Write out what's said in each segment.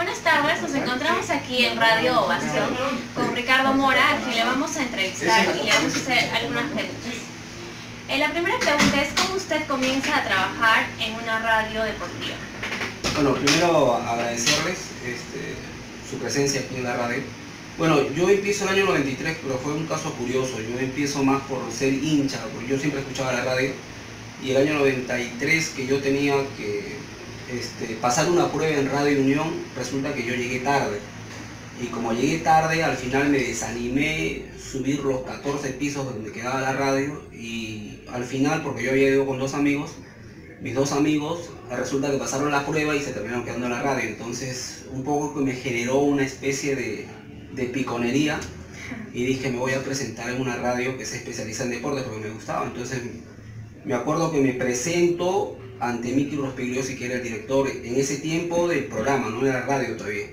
Buenas tardes, nos encontramos aquí en Radio Ovación con Ricardo Mora, a quien le vamos a entrevistar y le vamos a hacer algunas preguntas. La primera pregunta es, ¿cómo usted comienza a trabajar en una radio deportiva? Bueno, primero agradecerles su presencia aquí en la radio. Bueno, yo empiezo el año 93, pero fue un caso curioso. Yo empiezo más por ser hincha, porque yo siempre escuchaba la radio. Y el año 93, que yo tenía que pasar una prueba en Radio Unión, resulta que yo llegué tarde. Y como llegué tarde, al final me desanimé subir los 14 pisos donde quedaba la radio. Y al final, porque yo había ido con dos amigos, mis dos amigos, resulta que pasaron la prueba y se terminaron quedando en la radio. Entonces, un poco que me generó una especie de piconería. Y dije, me voy a presentar en una radio que se especializa en deportes porque me gustaba. Entonces, me acuerdo que me presento ante Miki Rospigliosi, que era el director en ese tiempo del programa, no era radio todavía.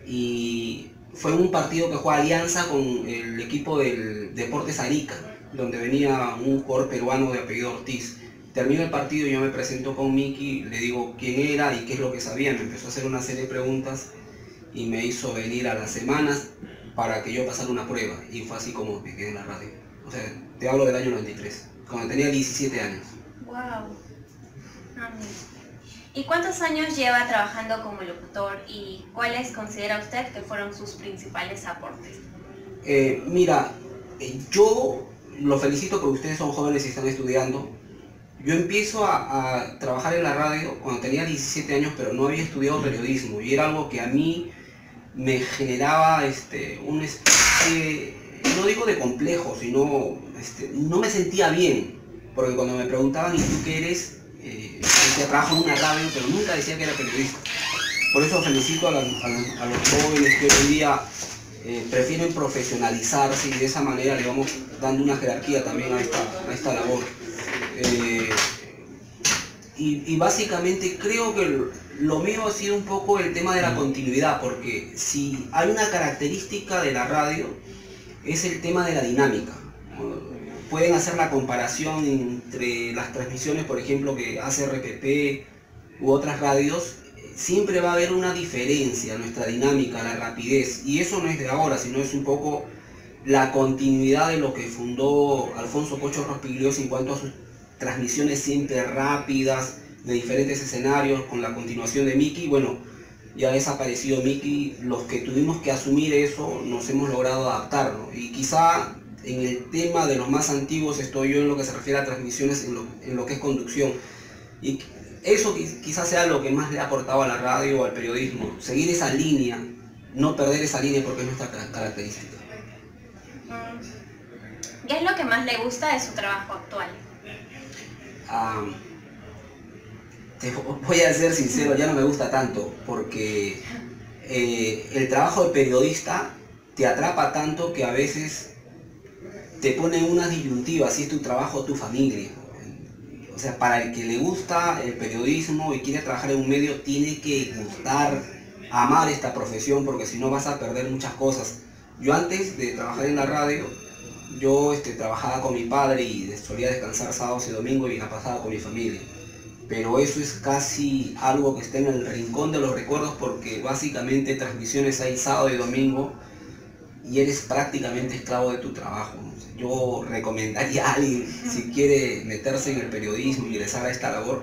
Y fue un partido que jugó Alianza con el equipo del Deportes Arica, donde venía un jugador peruano de apellido Ortiz. Termina el partido y yo me presento con Miki, le digo quién era y qué es lo que sabía. Me empezó a hacer una serie de preguntas y me hizo venir a las semanas para que yo pasara una prueba. Y fue así como me quedé en la radio. O sea, te hablo del año 93, cuando tenía 17 años. Wow. ¿Y cuántos años lleva trabajando como locutor y cuáles considera usted que fueron sus principales aportes? Mira, yo lo felicito porque ustedes son jóvenes y están estudiando. Yo empiezo a trabajar en la radio cuando tenía 17 años, pero no había estudiado periodismo y era algo que a mí me generaba una especie, no digo de complejo, sino no me sentía bien, porque cuando me preguntaban ¿y tú qué eres? Decía, trabajo en una radio, pero nunca decía que era periodista. Por eso felicito a los jóvenes que hoy en día prefieren profesionalizarse y de esa manera le vamos dando una jerarquía también a esta labor. Y básicamente creo que lo mío ha sido un poco el tema de la continuidad, porque si hay una característica de la radio es el tema de la dinámica. Pueden hacer la comparación entre las transmisiones, por ejemplo, que hace RPP u otras radios, siempre va a haber una diferencia, nuestra dinámica, la rapidez, y eso no es de ahora, sino es un poco la continuidad de lo que fundó Alfonso Pocho Rospigliosi en cuanto a sus transmisiones siempre rápidas, de diferentes escenarios, con la continuación de Miki. Bueno, ya ha desaparecido Miki, los que tuvimos que asumir eso nos hemos logrado adaptarnos, y quizá en el tema de los más antiguos estoy yo en lo que se refiere a transmisiones, en lo que es conducción. Y eso quizás sea lo que más le ha aportado a la radio o al periodismo. Seguir esa línea, no perder esa línea porque es nuestra característica. ¿Qué es lo que más le gusta de su trabajo actual? Te voy a ser sincero, ya no me gusta tanto porque el trabajo de periodista te atrapa tanto que a veces te pone unas disyuntivas, si es tu trabajo o tu familia. O sea, para el que le gusta el periodismo y quiere trabajar en un medio, tiene que gustar, amar esta profesión, porque si no vas a perder muchas cosas. Yo antes de trabajar en la radio, yo trabajaba con mi padre y solía descansar sábados y domingos y la pasaba con mi familia. Pero eso es casi algo que está en el rincón de los recuerdos, porque básicamente transmisiones hay sábado y domingo y eres prácticamente esclavo de tu trabajo. Yo recomendaría a alguien, si quiere meterse en el periodismo, ingresar a esta labor,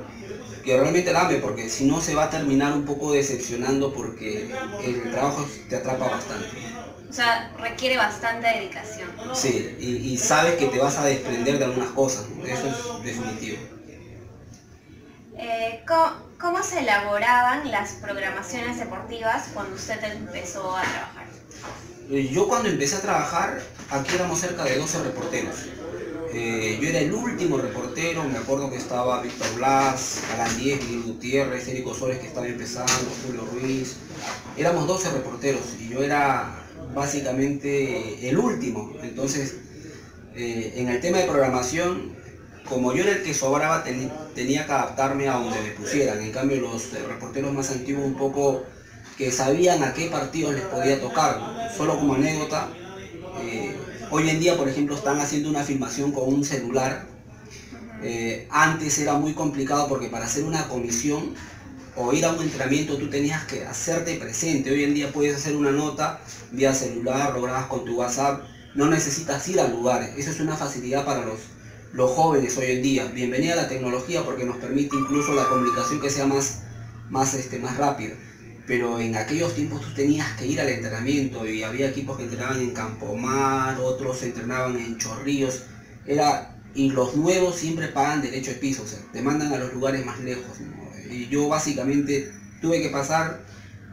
que realmente la ame, porque si no se va a terminar un poco decepcionando, porque el trabajo te atrapa bastante. O sea, requiere bastante dedicación. Sí, y sabes que te vas a desprender de algunas cosas, ¿no? Eso es definitivo. ¿Cómo se elaboraban las programaciones deportivas cuando usted empezó a trabajar? Yo cuando empecé a trabajar, aquí éramos cerca de 12 reporteros. Yo era el último reportero, me acuerdo que estaba Víctor Blas, Alan Díez, Miguel Gutiérrez, Érico Soles, que estaba empezando, Julio Ruiz. Éramos 12 reporteros y yo era básicamente el último. Entonces, en el tema de programación, como yo era el que sobraba, tenía que adaptarme a donde me pusieran. En cambio, los reporteros más antiguos un poco que sabían a qué partidos les podía tocar, ¿no? Solo como anécdota, hoy en día, por ejemplo, están haciendo una filmación con un celular. Antes era muy complicado porque para hacer una comisión o ir a un entrenamiento tú tenías que hacerte presente. Hoy en día puedes hacer una nota vía celular, lo grabas con tu WhatsApp, no necesitas ir al lugar. Eso es una facilidad para los jóvenes hoy en día. Bienvenida a la tecnología porque nos permite incluso la comunicación que sea más rápida. Pero en aquellos tiempos tú tenías que ir al entrenamiento y había equipos que entrenaban en Campomar, otros entrenaban en Chorrillos. Y los nuevos siempre pagan derecho de piso, o sea, te mandan a los lugares más lejos, ¿no? Y yo básicamente tuve que pasar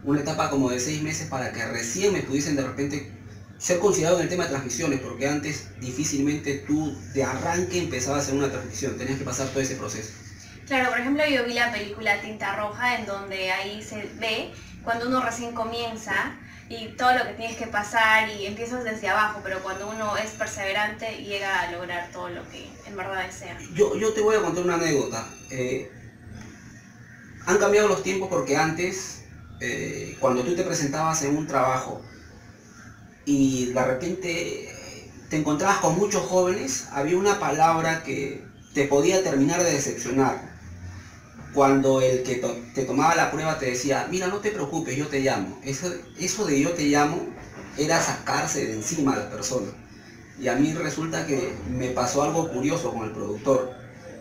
una etapa como de 6 meses para que recién me pudiesen de repente ser considerado en el tema de transmisiones, porque antes difícilmente tú de arranque empezabas en una transmisión, tenías que pasar todo ese proceso. Claro, por ejemplo, yo vi la película Tinta Roja, en donde ahí se ve cuando uno recién comienza y todo lo que tienes que pasar y empiezas desde abajo, pero cuando uno es perseverante llega a lograr todo lo que en verdad desea. Yo te voy a contar una anécdota. Han cambiado los tiempos porque antes, cuando tú te presentabas en un trabajo y de repente te encontrabas con muchos jóvenes, había una palabra que te podía terminar de decepcionar. Cuando el que te tomaba la prueba te decía, mira, no te preocupes, yo te llamo. Eso de yo te llamo era sacarse de encima a la persona. Y a mí resulta que me pasó algo curioso con el productor.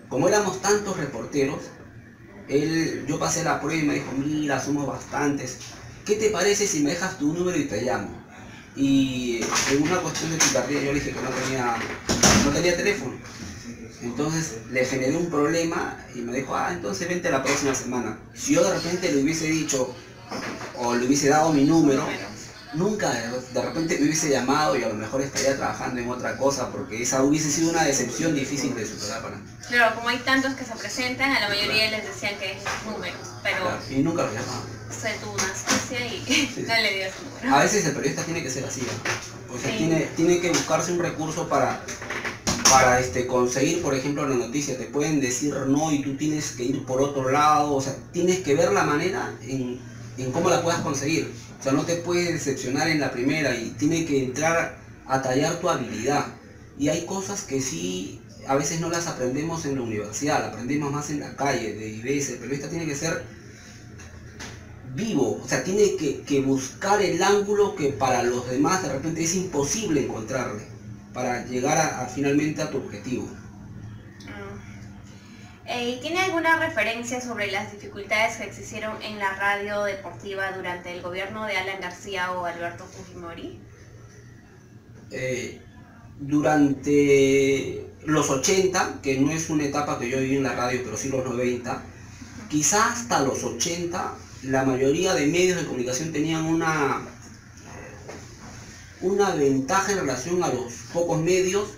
Como éramos tantos reporteros, yo pasé la prueba y me dijo, mira, somos bastantes. ¿Qué te parece si me dejas tu número y te llamo? Y en una cuestión de picardía yo le dije que no tenía teléfono. Entonces le generé un problema y me dijo, entonces vente la próxima semana. Si yo de repente le hubiese dicho o le hubiese dado mi número, nunca de repente me hubiese llamado y a lo mejor estaría trabajando en otra cosa, porque esa hubiese sido una decepción difícil de superar para mí. Claro, como hay tantos que se presentan, a la mayoría les decían que es números, pero claro, y nunca lo llamaban. Se tuvo una astucia y sí. No le dio su número. A veces el periodista tiene que ser así, ¿no? O sea, sí. tiene que buscarse un recurso para conseguir, por ejemplo, la noticia. Te pueden decir no y tú tienes que ir por otro lado, o sea, tienes que ver la manera en cómo la puedas conseguir. O sea, no te puedes decepcionar en la primera y tiene que entrar a tallar tu habilidad. Y hay cosas que sí, a veces no las aprendemos en la universidad, las aprendemos más en la calle, de IBS. El periodista tiene que ser vivo, o sea, tiene que buscar el ángulo que para los demás de repente es imposible encontrarle, para llegar finalmente a tu objetivo. ¿Tiene alguna referencia sobre las dificultades que existieron en la radio deportiva durante el gobierno de Alan García o Alberto Fujimori? Durante los 80, que no es una etapa que yo viví en la radio, pero sí los 90, quizás hasta los 80, la mayoría de medios de comunicación tenían una ventaja en relación a los pocos medios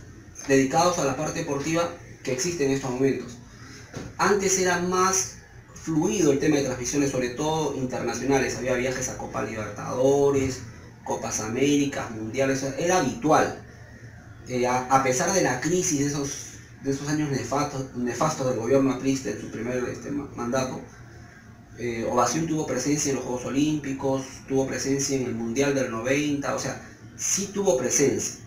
dedicados a la parte deportiva que existen en estos momentos. Antes era más fluido el tema de transmisiones, sobre todo internacionales. Había viajes a Copa Libertadores, Copas Américas, Mundiales, era habitual. A pesar de la crisis de esos años nefastos del gobierno aprista en su primer mandato, Ovación tuvo presencia en los Juegos Olímpicos, tuvo presencia en el Mundial del 90, o sea, sí tuvo presencia.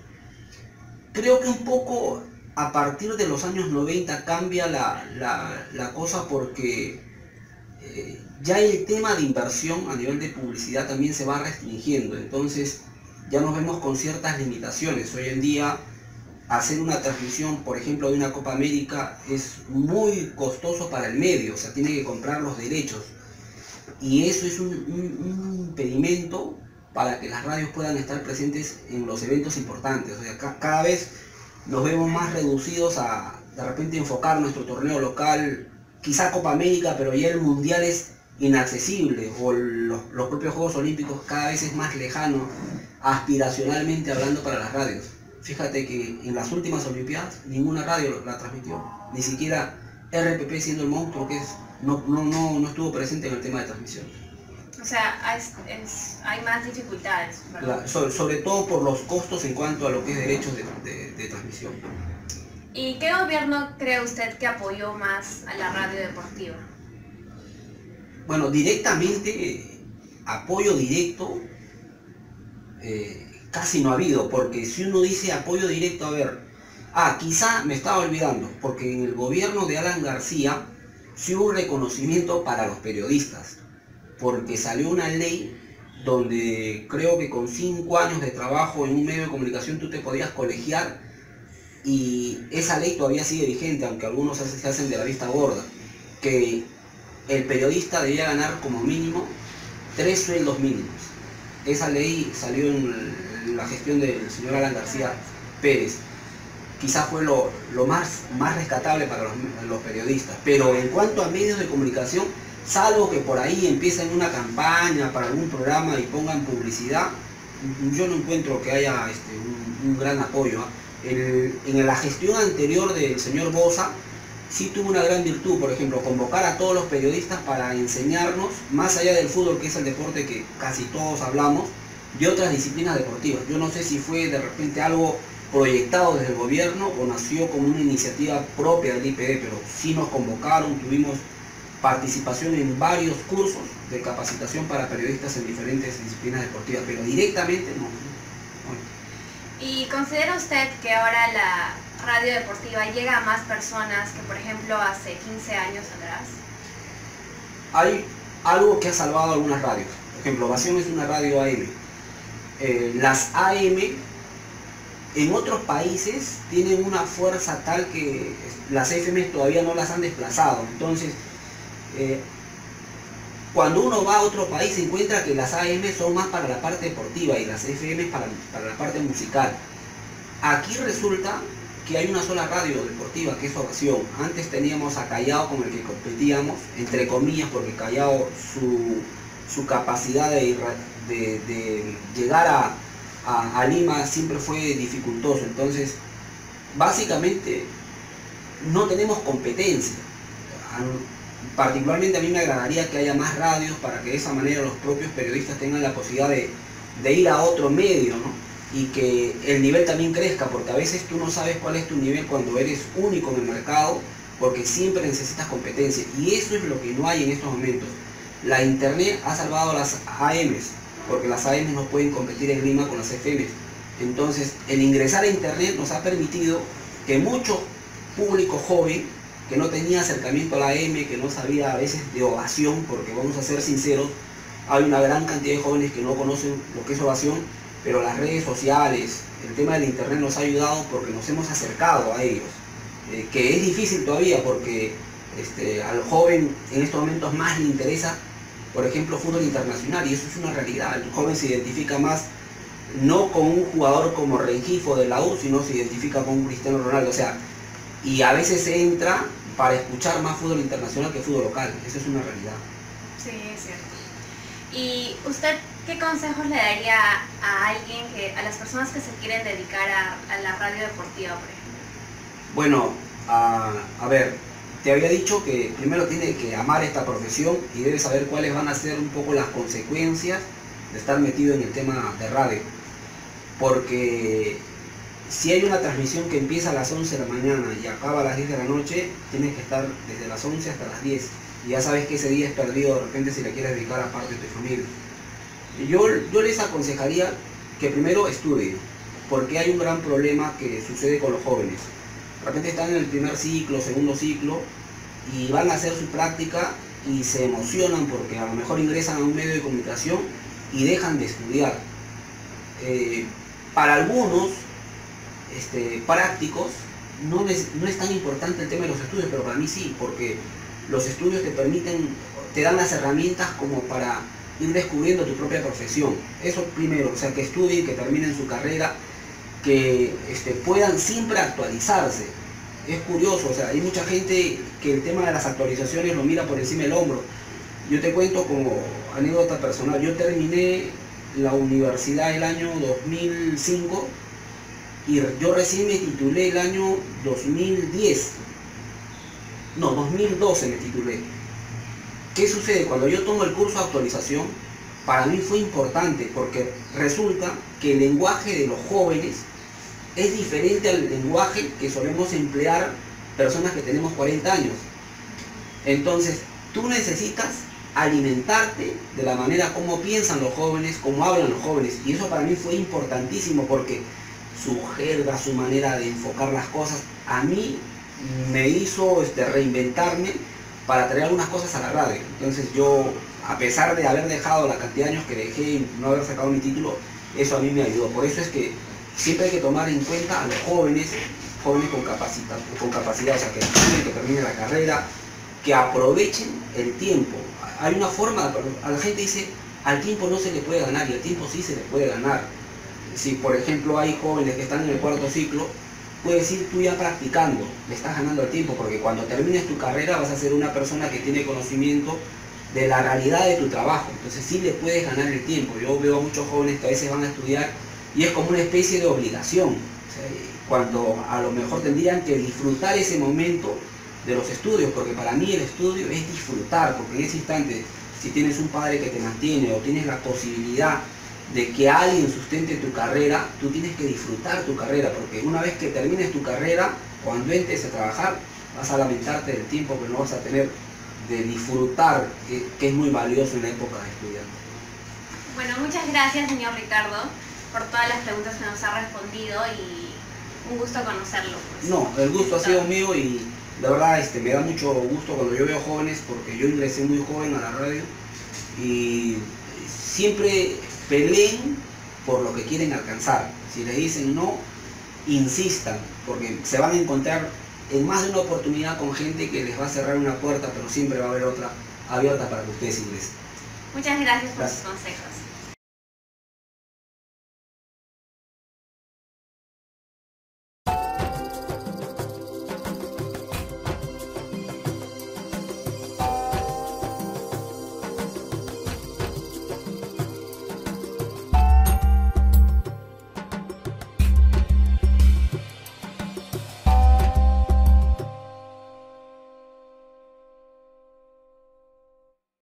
Creo que un poco a partir de los años 90 cambia la cosa, porque ya el tema de inversión a nivel de publicidad también se va restringiendo, entonces ya nos vemos con ciertas limitaciones. Hoy en día hacer una transmisión, por ejemplo, de una Copa América es muy costoso para el medio, o sea, tiene que comprar los derechos. Y eso es un impedimento para que las radios puedan estar presentes en los eventos importantes. O sea, cada vez nos vemos más reducidos a de repente enfocar nuestro torneo local, quizá Copa América, pero ya el Mundial es inaccesible, o los propios Juegos Olímpicos cada vez es más lejano, aspiracionalmente hablando, para las radios. Fíjate que en las últimas Olimpiadas ninguna radio la transmitió, ni siquiera RPP, siendo el monstruo que es, no estuvo presente en el tema de transmisión. O sea, hay más dificultades, ¿verdad? Sobre todo por los costos en cuanto a lo que es derechos de transmisión. ¿Y qué gobierno cree usted que apoyó más a la radio deportiva? Bueno, directamente, apoyo directo, casi no ha habido, porque si uno dice apoyo directo, a ver, quizá me estaba olvidando, porque en el gobierno de Alan García sí hubo un reconocimiento para los periodistas, porque salió una ley donde creo que con 5 años de trabajo en un medio de comunicación tú te podías colegiar, y esa ley todavía sigue vigente, aunque algunos se hacen de la vista gorda, que el periodista debía ganar como mínimo 3 sueldos mínimos. Esa ley salió en la gestión del señor Alan García Pérez. Quizás fue lo más rescatable para los periodistas, pero en cuanto a medios de comunicación, salvo que por ahí empiecen una campaña para algún programa y pongan publicidad, yo no encuentro que haya un gran apoyo. En la gestión anterior del señor Boza sí tuvo una gran virtud, por ejemplo, convocar a todos los periodistas para enseñarnos, más allá del fútbol, que es el deporte que casi todos hablamos, de otras disciplinas deportivas. Yo no sé si fue de repente algo proyectado desde el gobierno o nació como una iniciativa propia del IPD, pero sí nos convocaron, tuvimos participación en varios cursos de capacitación para periodistas en diferentes disciplinas deportivas, pero directamente no. ¿Y considera usted que ahora la radio deportiva llega a más personas que, por ejemplo, hace 15 años atrás? Hay algo que ha salvado algunas radios. Por ejemplo, Ovación es una radio AM. Las AM en otros países tienen una fuerza tal que las FM todavía no las han desplazado. Entonces, cuando uno va a otro país se encuentra que las AM son más para la parte deportiva y las FM para la parte musical. Aquí resulta que hay una sola radio deportiva, que es Ovación. Antes teníamos a Callao con el que competíamos, entre comillas, porque Callao su capacidad de llegar a Lima siempre fue dificultoso. Entonces, básicamente, no tenemos competencia. Particularmente a mí me agradaría que haya más radios para que de esa manera los propios periodistas tengan la posibilidad de ir a otro medio, ¿no? Y que el nivel también crezca, porque a veces tú no sabes cuál es tu nivel cuando eres único en el mercado, porque siempre necesitas competencia, y eso es lo que no hay en estos momentos. La internet ha salvado las AMs, porque las AMs no pueden competir en Lima con las FMs. Entonces, el ingresar a internet nos ha permitido que mucho público joven que no tenía acercamiento a la AM, que no sabía a veces de Ovación, porque vamos a ser sinceros, hay una gran cantidad de jóvenes que no conocen lo que es Ovación, pero las redes sociales, el tema del internet nos ha ayudado porque nos hemos acercado a ellos, que es difícil todavía porque al joven en estos momentos más le interesa, por ejemplo, fútbol internacional, y eso es una realidad. El joven se identifica más no con un jugador como Rengifo de la U, sino se identifica con un Cristiano Ronaldo, o sea, y a veces se entra para escuchar más fútbol internacional que fútbol local. Eso es una realidad. Sí, es cierto. ¿Y usted qué consejos le daría a alguien, a las personas que se quieren dedicar a la radio deportiva, por ejemplo? Bueno, a ver, te había dicho que primero tiene que amar esta profesión y debe saber cuáles van a ser un poco las consecuencias de estar metido en el tema de radio. Porque si hay una transmisión que empieza a las 11 de la mañana y acaba a las 10 de la noche, tienes que estar desde las 11 hasta las 10. Y ya sabes que ese día es perdido de repente si le quieres dedicar a parte de tu familia. Y yo les aconsejaría que primero estudien, porque hay un gran problema que sucede con los jóvenes. De repente están en el primer ciclo, segundo ciclo, y van a hacer su práctica y se emocionan porque a lo mejor ingresan a un medio de comunicación y dejan de estudiar. Para algunos prácticos no es tan importante el tema de los estudios, pero para mí sí, porque los estudios te dan las herramientas como para ir descubriendo tu propia profesión. Eso primero, o sea, que estudien, que terminen su carrera, que puedan siempre actualizarse. Es curioso, o sea, hay mucha gente que el tema de las actualizaciones lo mira por encima del hombro. Yo te cuento como anécdota personal, yo terminé la universidad el año 2005 y yo recién me titulé el año 2012 me titulé. ¿Qué sucede? Cuando yo tomo el curso de actualización, para mí fue importante porque resulta que el lenguaje de los jóvenes es diferente al lenguaje que solemos emplear personas que tenemos 40 años. Entonces, tú necesitas alimentarte de la manera como piensan los jóvenes, como hablan los jóvenes, y eso para mí fue importantísimo porque su jerga, su manera de enfocar las cosas, a mí me hizo reinventarme para traer algunas cosas a la radio. Entonces yo, a pesar de haber dejado la cantidad de años que dejé y no haber sacado mi título, eso a mí me ayudó. Por eso es que siempre hay que tomar en cuenta a los jóvenes con capacidad, o sea, que estudien, que terminen la carrera, que aprovechen el tiempo. Hay una forma, a la gente dice, al tiempo no se le puede ganar, y al tiempo sí se le puede ganar. Si por ejemplo hay jóvenes que están en el cuarto ciclo, puedes ir tú ya practicando, le estás ganando el tiempo, porque cuando termines tu carrera vas a ser una persona que tiene conocimiento de la realidad de tu trabajo, entonces sí le puedes ganar el tiempo. Yo veo a muchos jóvenes que a veces van a estudiar y es como una especie de obligación, o sea, cuando a lo mejor tendrían que disfrutar ese momento de los estudios, porque para mí el estudio es disfrutar, porque en ese instante, si tienes un padre que te mantiene o tienes la posibilidad de que alguien sustente tu carrera, tú tienes que disfrutar tu carrera, porque una vez que termines tu carrera, cuando entres a trabajar, vas a lamentarte del tiempo que no vas a tener de disfrutar, que es muy valioso en la época de estudiante. Bueno, muchas gracias, señor Ricardo, por todas las preguntas que nos ha respondido y un gusto conocerlo. Pues. No, el gusto ha sido mío y la verdad me da mucho gusto cuando yo veo jóvenes, porque yo ingresé muy joven a la radio y siempre peleen por lo que quieren alcanzar. Si les dicen no, insistan, porque se van a encontrar en más de una oportunidad con gente que les va a cerrar una puerta, pero siempre va a haber otra abierta para que ustedes ingresen. Muchas gracias por sus consejos.